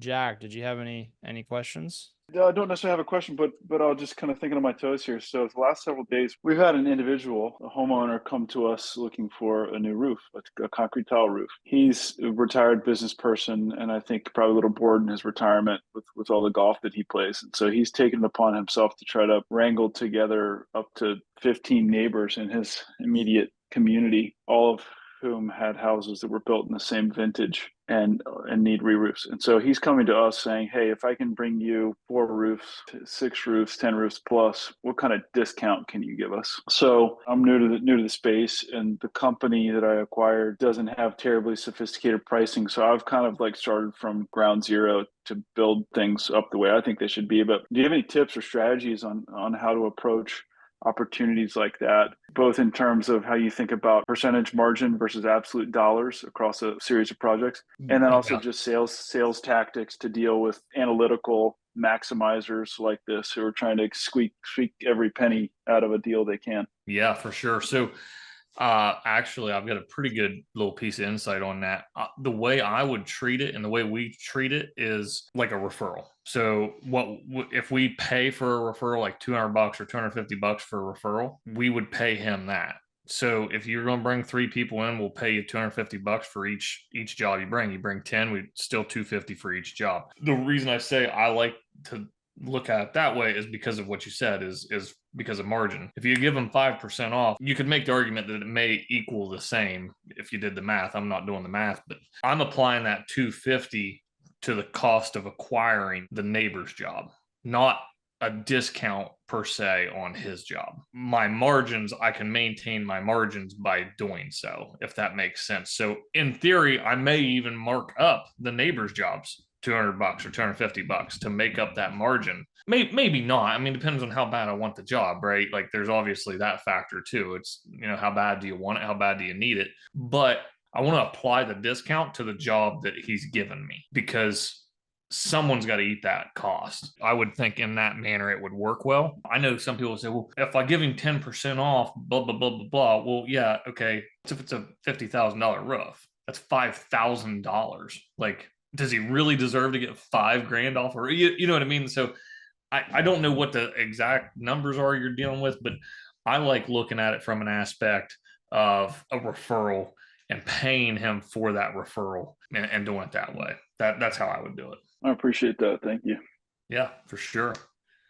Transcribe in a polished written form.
Jack, did you have any questions? I don't necessarily have a question, but I'll just kind of thinking on my toes here. So the last several days, we've had an individual, a homeowner, come to us looking for a new roof, a concrete tile roof. He's a retired business person, and I think probably a little bored in his retirement with all the golf that he plays. And so he's taken it upon himself to try to wrangle together up to 15 neighbors in his immediate community, all of whom had houses that were built in the same vintage and need re-roofs. And so he's coming to us saying, "Hey, if I can bring you 4 roofs, 6 roofs, 10 roofs plus, what kind of discount can you give us?" So I'm new to the space, and the company that I acquired doesn't have terribly sophisticated pricing. So I've kind of like started from ground zero to build things up the way I think they should be. But do you have any tips or strategies on how to approach opportunities like that, both in terms of how you think about percentage margin versus absolute dollars across a series of projects, and then also Yeah. just sales tactics to deal with analytical maximizers like this who are trying to squeak every penny out of a deal they can. Yeah, for sure. So actually, I've got a pretty good little piece of insight on that. The way I would treat it and the way we treat it is like a referral. So, if we pay for a referral, like $200 or $250 for a referral, we would pay him that. So, if you're going to bring 3 people in, we'll pay you $250 for each job you bring. You bring 10, we still $250 for each job. The reason I say I like to look at it that way is because of what you said is because of margin. If you give them 5% off, you could make the argument that it may equal the same if you did the math. I'm not doing the math, but I'm applying that 250 to the cost of acquiring the neighbor's job, not a discount per se on his job. My margins, I can maintain my margins by doing so, if that makes sense. So in theory, I may even mark up the neighbor's jobs $200 or $250 to make up that margin. Maybe not. I mean, depends on how bad I want the job, right? Like there's obviously that factor too. It's, how bad do you want it? How bad do you need it? But I want to apply the discount to the job that he's given me because someone's got to eat that cost. I would think in that manner it would work well. I know some people say, well, if I give him 10% off, blah, blah, blah, blah, blah. Well, yeah, okay. If it's a $50,000 roof, that's $5,000. Like, does he really deserve to get $5,000 off? Or you know what I mean? So I don't know what the exact numbers are you're dealing with, but I like looking at it from an aspect of a referral and paying him for that referral and doing it that way. That's how I would do it. I appreciate that. Thank you. Yeah, for sure.